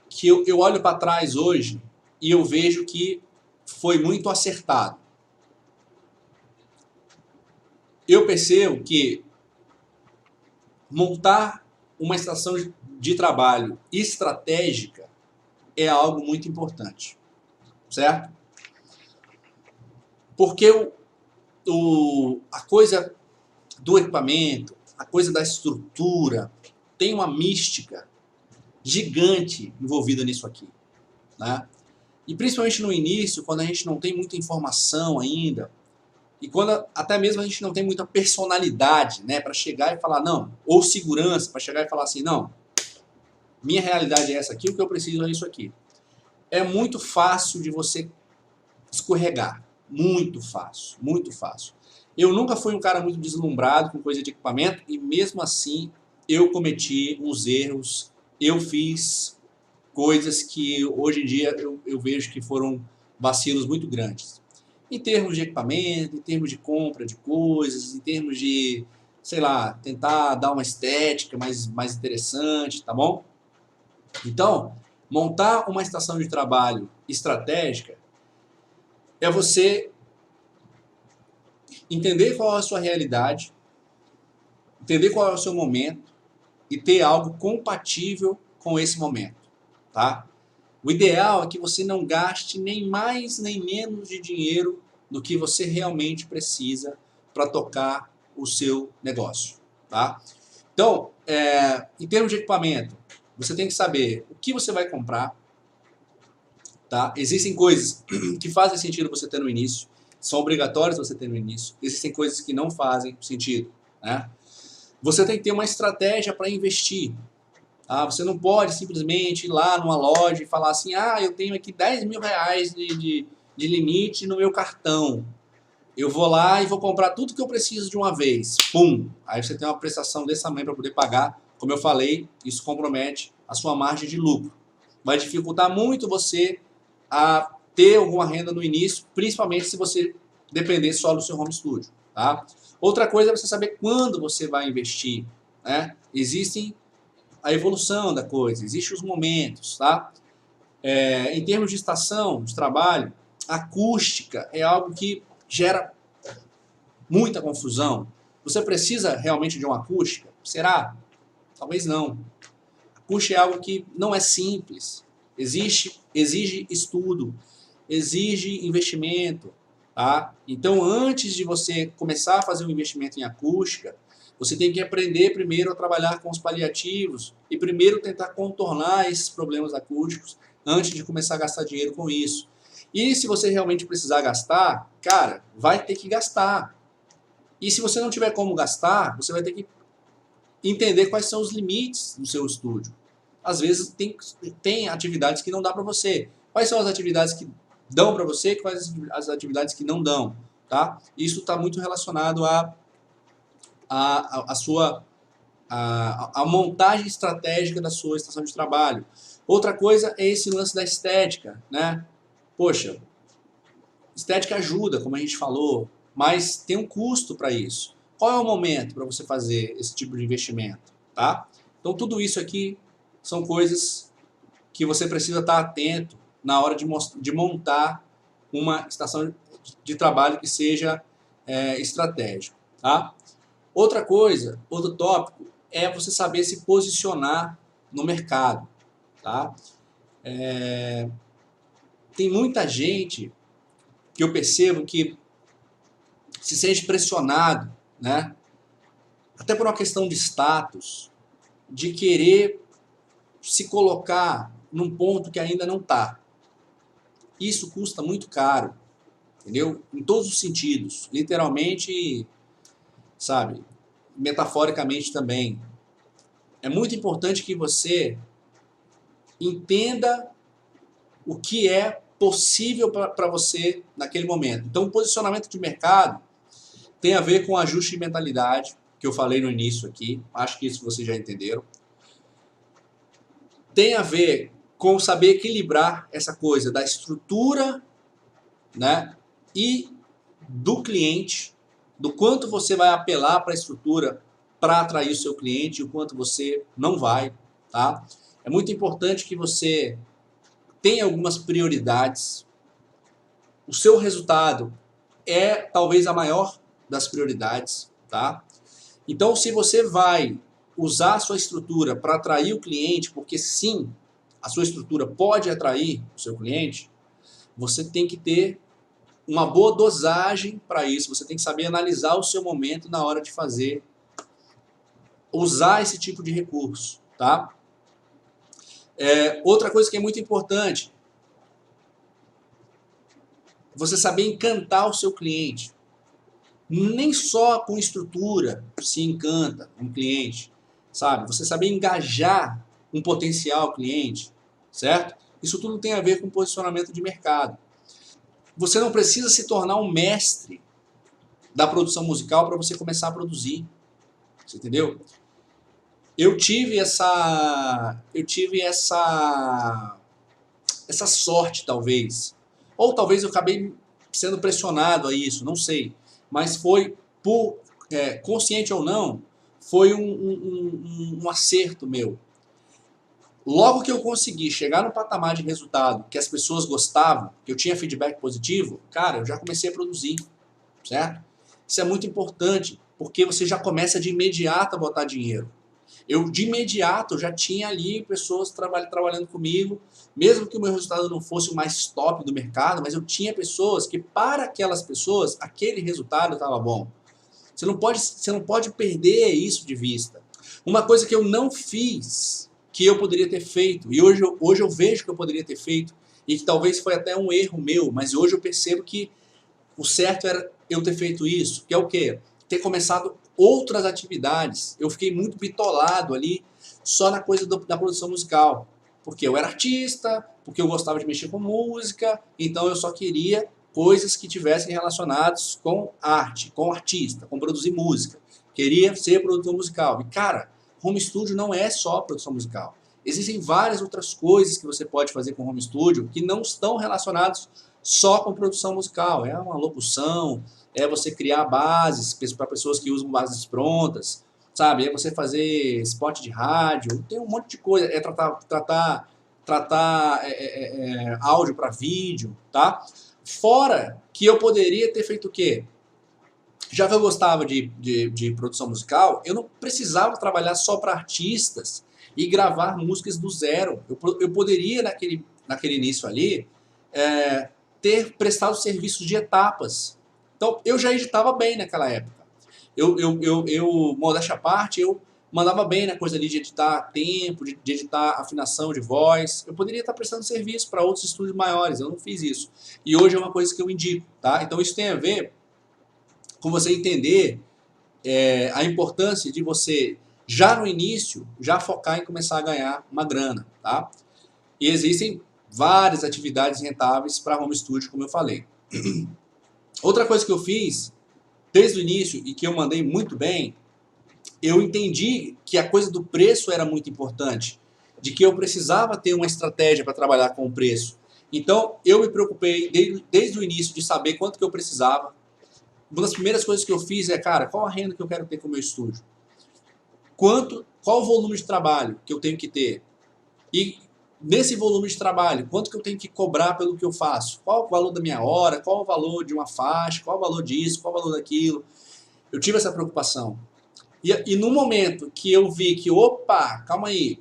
que eu olho para trás hoje e eu vejo que foi muito acertado? Eu percebo que montar uma estação de trabalho estratégica é algo muito importante, certo? Porque a coisa do equipamento, a coisa da estrutura, tem uma mística gigante envolvida nisso aqui, né? E principalmente no início, quando a gente não tem muita informação ainda, e quando até mesmo a gente não tem muita personalidade, né, para chegar e falar não, ou segurança para chegar e falar assim, não, minha realidade é essa aqui, o que eu preciso é isso aqui. É muito fácil de você escorregar, muito fácil, muito fácil. Eu nunca fui um cara muito deslumbrado com coisa de equipamento e mesmo assim eu cometi uns erros, eu fiz coisas que hoje em dia eu vejo que foram vacilos muito grandes. Em termos de equipamento, em termos de compra de coisas, em termos de, sei lá, tentar dar uma estética mais interessante, tá bom? Então, montar uma estação de trabalho estratégica é você entender qual é a sua realidade, entender qual é o seu momento e ter algo compatível com esse momento, tá? O ideal é que você não gaste nem mais nem menos de dinheiro do que você realmente precisa para tocar o seu negócio, tá? Então, em termos de equipamento, você tem que saber o que você vai comprar, tá? Existem coisas que fazem sentido você ter no início, são obrigatórias você ter no início. Existem coisas que não fazem sentido, né? Você tem que ter uma estratégia para investir. Tá? Você não pode simplesmente ir lá numa loja e falar assim, ah, eu tenho aqui 10 mil reais de limite no meu cartão. Eu vou lá e vou comprar tudo que eu preciso de uma vez. Pum! Aí você tem uma prestação desse tamanho para poder pagar. Como eu falei, isso compromete a sua margem de lucro. Vai dificultar muito você a ter alguma renda no início, principalmente se você depender só do seu home studio. Tá? Outra coisa é você saber quando você vai investir. Né? Existem a evolução da coisa, existem os momentos. Tá? Em termos de estação de trabalho, acústica é algo que gera muita confusão. Você precisa realmente de uma acústica? Será? Talvez não. Acústica é algo que não é simples. Exige estudo, exige investimento. Tá? Então, antes de você começar a fazer um investimento em acústica, você tem que aprender primeiro a trabalhar com os paliativos e primeiro tentar contornar esses problemas acústicos antes de começar a gastar dinheiro com isso. E se você realmente precisar gastar, cara, vai ter que gastar. E se você não tiver como gastar, você vai ter que entender quais são os limites do seu estúdio. Às vezes tem atividades que não dá para você. Quais são as atividades que dão para você e quais as atividades que não dão? Tá? Isso está muito relacionado à montagem estratégica da sua estação de trabalho. Outra coisa é esse lance da estética. Né? Poxa, estética ajuda, como a gente falou, mas tem um custo para isso. Qual é o momento para você fazer esse tipo de investimento? Tá? Então, tudo isso aqui são coisas que você precisa estar atento na hora de montar uma estação de trabalho que seja estratégica. Tá? Outra coisa, outro tópico, é você saber se posicionar no mercado. Tá? Tem muita gente que eu percebo que se sente pressionado, né? Até por uma questão de status, de querer se colocar num ponto que ainda não está. Isso custa muito caro, entendeu? Em todos os sentidos, literalmente, sabe? Metaforicamente também. É muito importante que você entenda o que é possível para você naquele momento. Então, o posicionamento de mercado tem a ver com ajuste de mentalidade, que eu falei no início aqui, acho que isso vocês já entenderam. Tem a ver com saber equilibrar essa coisa da estrutura, né, e do cliente, do quanto você vai apelar para a estrutura para atrair o seu cliente e o quanto você não vai. Tá? É muito importante que você tenha algumas prioridades. O seu resultado é talvez a maior das prioridades. Tá? Então, se você vai usar a sua estrutura para atrair o cliente, porque sim, a sua estrutura pode atrair o seu cliente, você tem que ter uma boa dosagem para isso, você tem que saber analisar o seu momento na hora de usar esse tipo de recurso. Tá? Outra coisa que é muito importante, você saber encantar o seu cliente. Nem só com estrutura se encanta um cliente, sabe? Você saber engajar um potencial cliente, certo? Isso tudo tem a ver com posicionamento de mercado. Você não precisa se tornar um mestre da produção musical para você começar a produzir. Você entendeu? Eu tive essa sorte, talvez. Ou talvez eu acabei sendo pressionado a isso, não sei. Mas foi, consciente ou não, foi um acerto meu. Logo que eu consegui chegar no patamar de resultado que as pessoas gostavam, que eu tinha feedback positivo, cara, eu já comecei a produzir, certo? Isso é muito importante, porque você já começa de imediato a botar dinheiro. Eu, de imediato, já tinha ali pessoas trabalhando comigo, mesmo que o meu resultado não fosse o mais top do mercado, mas eu tinha pessoas que, para aquelas pessoas, aquele resultado estava bom. Você não pode perder isso de vista. Uma coisa que eu não fiz, que eu poderia ter feito, e hoje eu vejo que eu poderia ter feito, e que talvez foi até um erro meu, mas hoje eu percebo que o certo era eu ter feito isso, que é o quê? Ter começado outras atividades. Eu fiquei muito bitolado ali só na coisa da produção musical. Porque eu era artista, porque eu gostava de mexer com música, então eu só queria coisas que tivessem relacionados com arte, com artista, com produzir música. Queria ser produtor musical. E cara, home studio não é só produção musical. Existem várias outras coisas que você pode fazer com home studio que não estão relacionadas só com produção musical. É uma locução, é você criar bases para pessoas que usam bases prontas, sabe? É você fazer spot de rádio, tem um monte de coisa. É tratar áudio para vídeo, tá? Fora que eu poderia ter feito o quê? Já que eu gostava de produção musical, eu não precisava trabalhar só para artistas e gravar músicas do zero. Eu poderia, naquele início ali, ter prestado serviços de etapas. Então, eu já editava bem naquela época. Modéstia à parte, eu mandava bem na coisa ali de editar tempo, de editar afinação de voz. Eu poderia estar prestando serviço para outros estúdios maiores, eu não fiz isso. E hoje é uma coisa que eu indico, tá? Então, isso tem a ver com você entender a importância de você, já no início, já focar em começar a ganhar uma grana, tá? E existem várias atividades rentáveis para home studio, como eu falei. Outra coisa que eu fiz desde o início e que eu mandei muito bem, eu entendi que a coisa do preço era muito importante, de que eu precisava ter uma estratégia para trabalhar com o preço. Então, eu me preocupei desde o início de saber quanto que eu precisava. Uma das primeiras coisas que eu fiz é, cara, qual a renda que eu quero ter com o meu estúdio? Qual o volume de trabalho que eu tenho que ter? E nesse volume de trabalho, quanto que eu tenho que cobrar pelo que eu faço? Qual o valor da minha hora? Qual o valor de uma faixa? Qual o valor disso? Qual o valor daquilo? Eu tive essa preocupação. E no momento que eu vi que, opa, calma aí,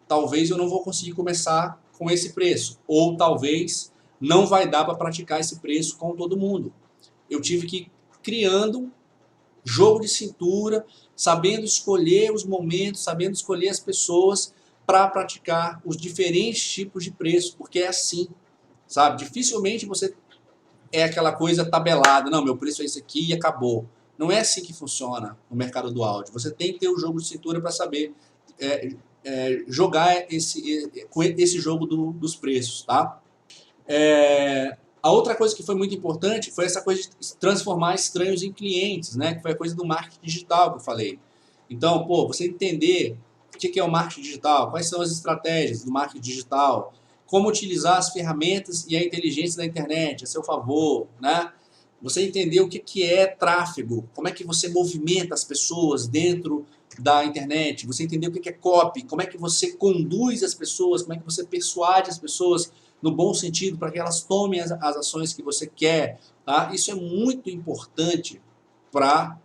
talvez eu não vou conseguir começar com esse preço. Ou talvez não vai dar para praticar esse preço com todo mundo. Eu tive que ir criando jogo de cintura, sabendo escolher os momentos, sabendo escolher as pessoas para praticar os diferentes tipos de preço, porque é assim, sabe? Dificilmente você é aquela coisa tabelada, não, meu preço é esse aqui e acabou. Não é assim que funciona no mercado do áudio. Você tem que ter o jogo de cintura para saber jogar esse jogo dos preços, tá? A outra coisa que foi muito importante foi essa coisa de transformar estranhos em clientes, né? Que foi a coisa do marketing digital que eu falei. Então, pô, você entender o que é o marketing digital, quais são as estratégias do marketing digital, como utilizar as ferramentas e a inteligência da internet a seu favor, né? Você entender o que é tráfego, como é que você movimenta as pessoas dentro da internet, você entender o que é copy, como é que você conduz as pessoas, como é que você persuade as pessoas no bom sentido, para que elas tomem as ações que você quer. Tá? Isso é muito importante para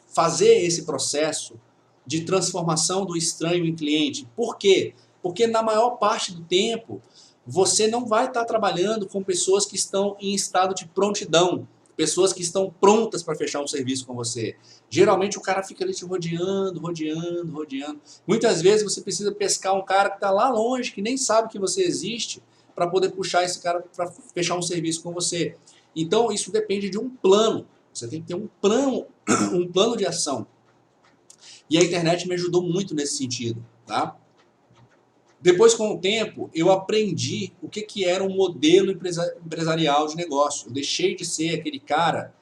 fazer esse processo de transformação do estranho em cliente. Por quê? Porque na maior parte do tempo, você não vai estar trabalhando com pessoas que estão em estado de prontidão, pessoas que estão prontas para fechar um serviço com você. Geralmente o cara fica ali te rodeando. Muitas vezes você precisa pescar um cara que está lá longe, que nem sabe que você existe, para poder puxar esse cara para fechar um serviço com você. Então isso depende de um plano. Você tem que ter um plano de ação. E a internet me ajudou muito nesse sentido, tá? Depois, com o tempo, eu aprendi o que era um modelo empresarial de negócio. Eu deixei de ser aquele cara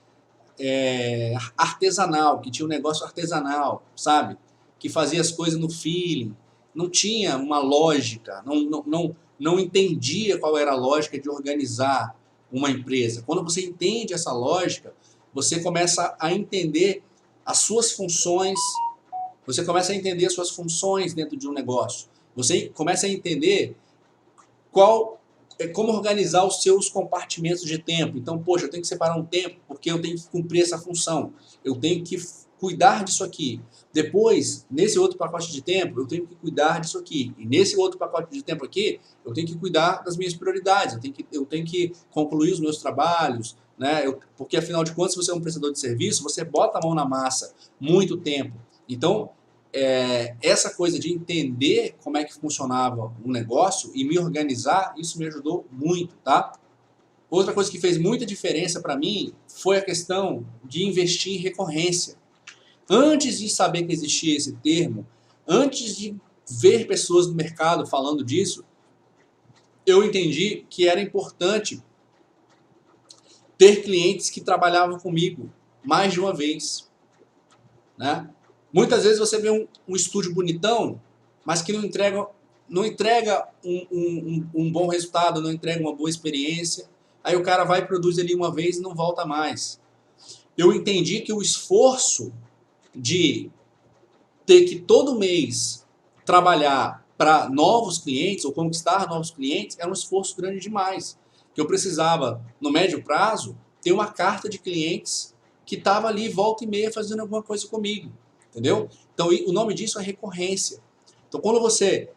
artesanal, que tinha um negócio artesanal, sabe? Que fazia as coisas no feeling. Não tinha uma lógica, não entendia qual era a lógica de organizar uma empresa. Quando você entende essa lógica, você começa a entender as suas funções, dentro de um negócio. Você começa a entender como organizar os seus compartimentos de tempo. Então, poxa, eu tenho que separar um tempo porque eu tenho que cumprir essa função. Eu tenho que cuidar disso aqui. Depois, nesse outro pacote de tempo, eu tenho que cuidar disso aqui. E nesse outro pacote de tempo aqui, eu tenho que cuidar das minhas prioridades. Eu tenho que concluir os meus trabalhos, né? Porque, afinal de contas, se você é um prestador de serviço, você bota a mão na massa muito tempo. Então, essa coisa de entender como é que funcionava um negócio e me organizar, isso me ajudou muito, tá? Outra coisa que fez muita diferença para mim foi a questão de investir em recorrência. Antes de saber que existia esse termo, antes de ver pessoas no mercado falando disso, eu entendi que era importante ter clientes que trabalhavam comigo mais de uma vez, né? Muitas vezes você vê um estúdio bonitão, mas que não entrega um bom resultado, não entrega uma boa experiência. Aí o cara vai e produz ali uma vez e não volta mais. Eu entendi que o esforço de ter que todo mês trabalhar para novos clientes ou conquistar novos clientes era um esforço grande demais. Que eu precisava, no médio prazo, ter uma carta de clientes que estava ali volta e meia fazendo alguma coisa comigo. Entendeu? Então o nome disso é recorrência. Então quando você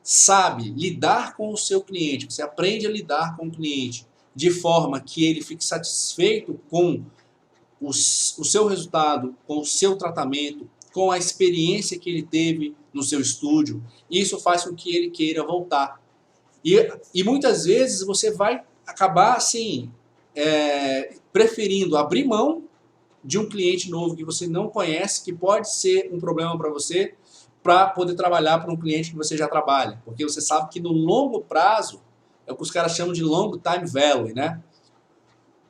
sabe lidar com o seu cliente, você aprende a lidar com o cliente de forma que ele fique satisfeito com o seu resultado, com o seu tratamento, com a experiência que ele teve no seu estúdio, isso faz com que ele queira voltar. E muitas vezes você vai acabar assim, preferindo abrir mão de um cliente novo que você não conhece, que pode ser um problema para você, para poder trabalhar para um cliente que você já trabalha. Porque você sabe que no longo prazo, é o que os caras chamam de long time value, né?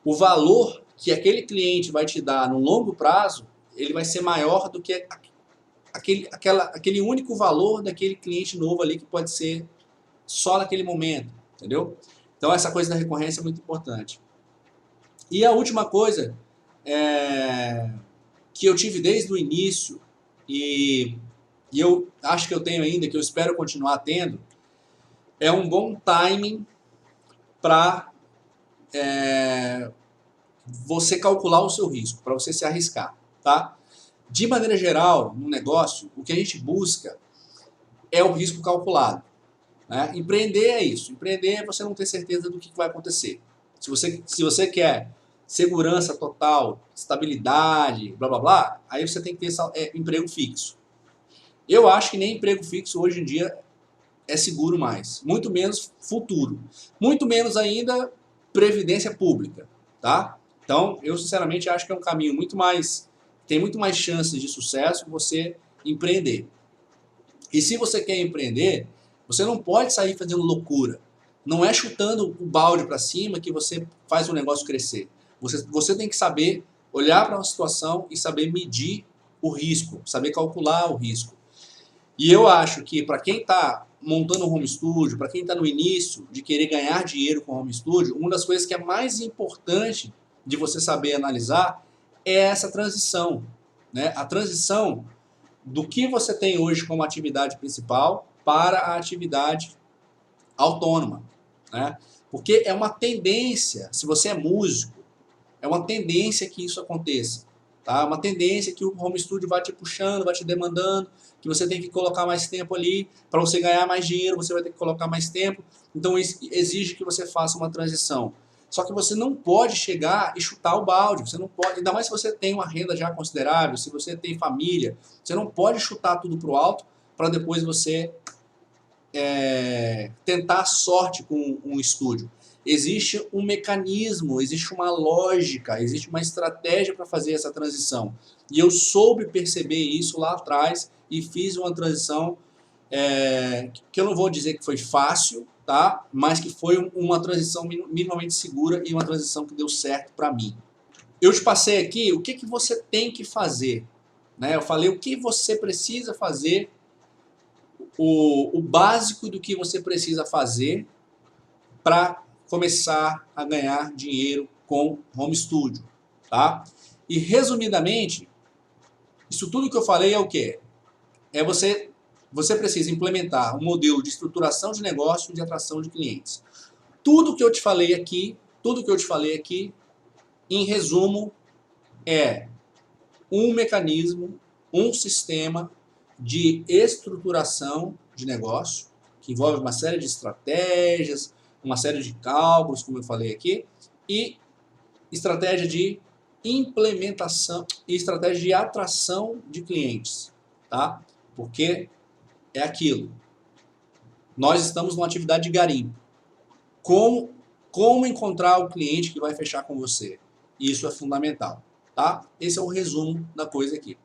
O valor que aquele cliente vai te dar no longo prazo, ele vai ser maior do que aquele único valor daquele cliente novo ali que pode ser só naquele momento, entendeu? Então essa coisa da recorrência é muito importante. E a última coisa que eu tive desde o início e eu acho que eu tenho ainda, que eu espero continuar tendo, é um bom timing para você calcular o seu risco, para você se arriscar, tá? De maneira geral, no negócio, o que a gente busca é o risco calculado, né? Empreender é isso. Empreender é você não ter certeza do que vai acontecer. Se você quer segurança total, estabilidade, blá blá blá, aí você tem que ter emprego fixo. Eu acho que nem emprego fixo hoje em dia é seguro mais. Muito menos futuro. Muito menos ainda previdência pública, tá? Então, eu sinceramente acho que é um caminho tem muito mais chances de sucesso você empreender. E se você quer empreender, você não pode sair fazendo loucura. Não é chutando o balde para cima que você faz o negócio crescer. Você tem que saber olhar para uma situação e saber medir o risco, saber calcular o risco. E eu acho que para quem está montando um home studio, para quem está no início de querer ganhar dinheiro com home studio, uma das coisas que é mais importante de você saber analisar é essa transição, né? A transição do que você tem hoje como atividade principal para a atividade autônoma, né? Porque é uma tendência, se você é músico, é uma tendência que isso aconteça, tá? Uma tendência que o home studio vai te puxando, vai te demandando, que você tem que colocar mais tempo ali, para você ganhar mais dinheiro, você vai ter que colocar mais tempo, então isso exige que você faça uma transição. Só que você não pode chegar e chutar o balde, você não pode, ainda mais se você tem uma renda já considerável, se você tem família, você não pode chutar tudo para o alto para depois você tentar a sorte com um estúdio. Existe um mecanismo, existe uma lógica, existe uma estratégia para fazer essa transição. E eu soube perceber isso lá atrás e fiz uma transição que eu não vou dizer que foi fácil, tá? Mas que foi uma transição minimamente segura e uma transição que deu certo para mim. Eu te passei aqui o que você tem que fazer, né? Eu falei o que você precisa fazer, o básico do que você precisa fazer para começar a ganhar dinheiro com home studio, tá? E resumidamente, isso tudo que eu falei é o quê? Você precisa implementar um modelo de estruturação de negócio e de atração de clientes. Tudo que eu te falei aqui, em resumo, é um mecanismo, um sistema de estruturação de negócio, que envolve uma série de estratégias, uma série de cálculos, como eu falei aqui, e estratégia de implementação e estratégia de atração de clientes, tá? Porque é aquilo. Nós estamos numa atividade de garimpo. Como encontrar o cliente que vai fechar com você? Isso é fundamental, tá? Esse é o resumo da coisa aqui.